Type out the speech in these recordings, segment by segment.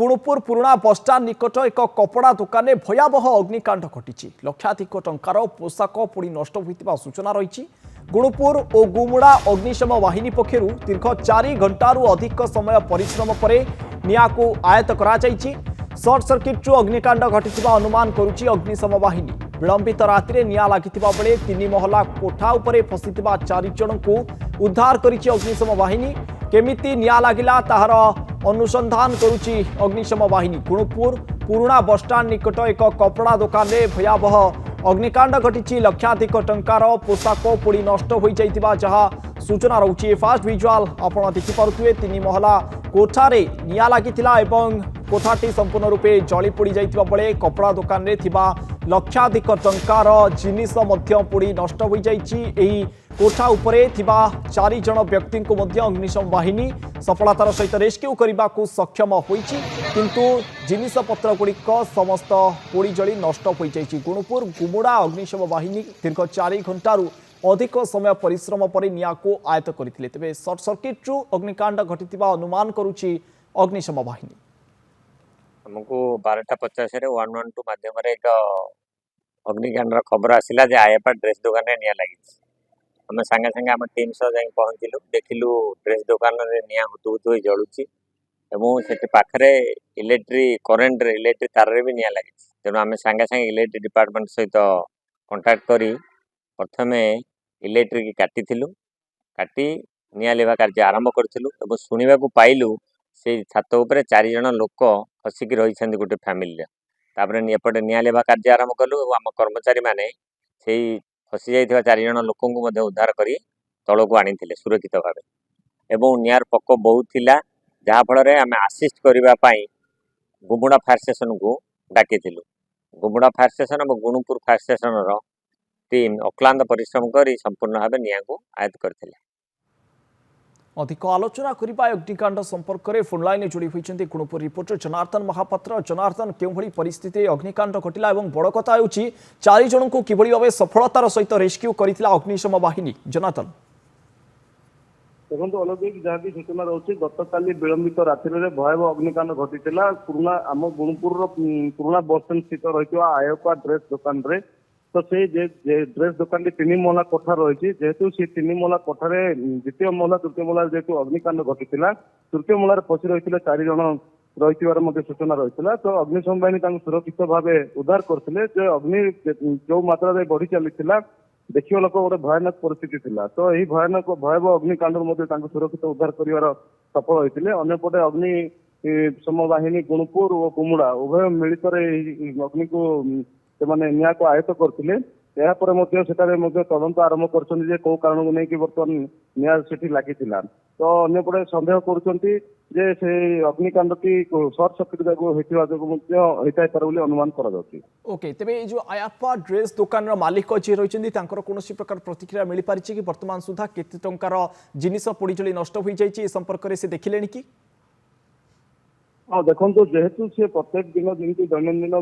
गुणुपुर पुराणा बसस्टाण्ड निकट एक कपड़ा दुकान में भयावह अग्निकांड घटी लक्षाधिक टंकार पोशाक पोड़ी नष्ट होता सूचना रही। गुणुपुर और गुमुड़ा अग्निशम बाहिनी पक्षर दीर्घ 4 घंटारू अधिक समय परिश्रम पर निआ को आयत्त करा सर्ट सर्किट्रु अग्निकांड घटी अनुमान करुच्ची अग्निशम बाहिनी। विलंबित राति निआ लगी बेले 3 महला कोठा उपरे फसीथिबा 4 जन को उद्धार करिछि अग्निशम बाहिनी। केमिति निआ लागिला ताहार अनुसंधान करुच्ची अग्निशम बाहिनी। गुणुपुर पुराणा बसस्टाण्ड निकट एक कपड़ा दुकान में भयावह अग्निकांड घटी लक्षाधिक टंकार पोशाक पोड़ी नष्ट हो जाइतिबा जहा सूचना रहुछि। फास्ट विजुआल आपण देखिपारुथिबे 3 महला कोठारे निआ लागिथिला एवं कोठाटी संपूर्ण रूपे जली पोड़ी जाइतिबा बेले कपड़ा दुकान में थिबा लक्षाधिक टंकार जिनिस मध्य पोड़ी नष्ट हो जाइछि। एही कोठा उपरे थिबा 4 जन व्यक्ति को मध्य अग्निशम बाहिनी सफलतार सहित रेस्क्यू करने को सक्षम होइछि, किंतु जिनिस पत्र गुड़िक समस्त पोड़ी जली नष्ट हो जाइछि। गुणुपुर गुमुड़ा अग्निशम बाहिनी दीर्घ 4 घंटारू अधिक समय परिश्रम पर निआ को आयत्त करथिले। तेबे सर्ट सर्किट्रु अग्निकांड घटिथिबा अनुमान करुछि अग्निशम बाहिनी। हमको 12:50 रे 112 माध्यम एक अग्निकांड खबर आसिला जे आयपा ड्रेस दुकान में निआ लगी। आम सांगे सांगे आम टीम सह जाई पहुंचलु, देखिलु ड्रेस दुकान में निआ हुतु हुतु जलुची एवं से पाखे इलेक्ट्रिक करेन्ट इलेक्ट्रिक तार भी निआ लगी। तेणु आम सांगे सांगे इलेक्ट्रिक डिपार्टमेंट सहित कंटाक्ट करी प्रथमे इलेक्ट्रिक काटी निआ लेवा कार्य आरंभ करूँ। शुणा पाइलु से छात उपर 4 जन लोक फसिक रही गोटे फैमिली तापर एपटे निआ लेवा कार्य आरंभ कलु। आम कर्मचारी माने से फसी जाइथिबा 4 जन लोक उद्धार करी तल को आनी सुरक्षित भाव एवं निआर पक बहुत थिला, जहा फल आम आसिस्ट करने गुमुड़ा फायर स्टेशन को डाकी। गुमुड़ा फायर स्टेशन और गुणुपुर फायर स्टेशन टीम अक्लांत परिश्रम कर संपूर्ण भाव निआ को आयत्त करथिले। अधिक आलोचना करने अग्निकांड संपर्क में फोनलाइन जोड़ी होती गुणुपुर रिपोर्टर जनार्दन महापात्र। जनार्दन, क्यों परिस्थिति अग्निकांड घटिला और बड़ कथा 4 जन को किभली भाव सफलतार सहित रेस्क्यू करथिला अग्निशम बाहिनी? जनार्दन देखो अलौकिक जहाँ की सूचना रही गतकाली विलंबित राति भयावह अग्निकांड घटी पुराना आम गुणुपुर पुराना बस स्टैंड स्थित रही आयका ड्रेस दुकान रे। तो से ड्रेस दुकान 3 महला कोठा रही जेहेतु से 3 महला कोठार द्वितीय महला तृतीय महला जेहेतु अग्निकांड घटी तृतीय महलार पशि रही 4 जन रही सूचना रही। तो अग्निशम बाहिनी सुरक्षित भाव उद्धार करते अग्नि जो मात्रा बढ़ी चली देखिए लोक गोटे भयानक परिस्थिति थिला। तो यही भयानक भयावह अग्निकांड सुरक्षित उद्धार कर सफल होते। अन्यपटे अग्निशम बाहिनी गुणुपुर और गुमुड़ा उभय मिलित अग्नि को निआ को आयत्त करते। तदंत आरंभ कर कौ कारण को लेकिन बर्तमान निआ से लगी। तो अन्यपटे सन्देह कर अग्निकांड की सर्ट सर्किट होता है अनुमान कर। ओके, तेबे जो आयापा ड्रेस दुकान मालिक जी रही कौन प्रकार प्रतिक्रिया मिल पारी कि वर्तमान सुधा केते टंकार जिनिस पोड़ी जली नष्ट हो जाए संपर्क में से देखिले कि? हाँ देखो, जेहेतु सी प्रत्येक दिन जमी दैनंदिन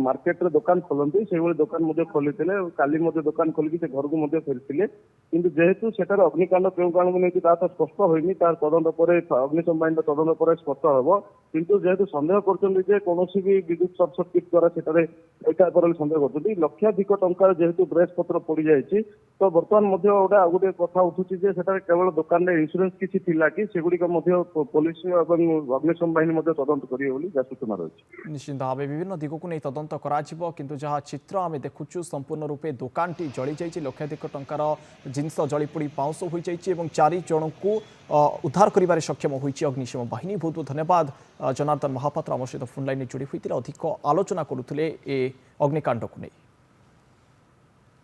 मार्केट रे दुकान खोलती से दुकान खोली काली दुकान खोलिक से घर को फेरी किंतु जेहेतु सेठार अग्निकांड क्यों कारण को लेकिन तो स्पष्ट होनी तार तदंत पर अग्निशम बाहिनी तदंत पर स्पष्ट हम किंतु जेहेतु सन्देह कर कौन भी विद्युत सर्ट सर्किट द्वारा सेठार सन्देह कर लक्षाधिक टंकार जेहेतु ड्रेस पत्र पड़ जाए। तो बर्तमान गोटे कथा उठुची केवल दुकान में इन्सुरेंस किसी थिला कि सेगुड़िक पुलिस और अग्निशम बाहिनी तदंत करिए सूचना रही। निश्चित भाव विभिन्न दिग को नहीं तदंत करा किंतु जहाँ चित्र आम देखुचु संपूर्ण रूपे दुकान टी जली जाइए लक्षाधिक टंकार जिनस जली पोड़ी पाउंस हो जाइए 4 जन को उद्धार कर सक्षम होइछि अग्निशम बाहिनी। बहुत बहुत धन्यवाद जनार्दन महापात्र आम सहित फोन लाइन जोड़ी होते अधिक आलोचना करुले ए अग्निकांड को नहीं।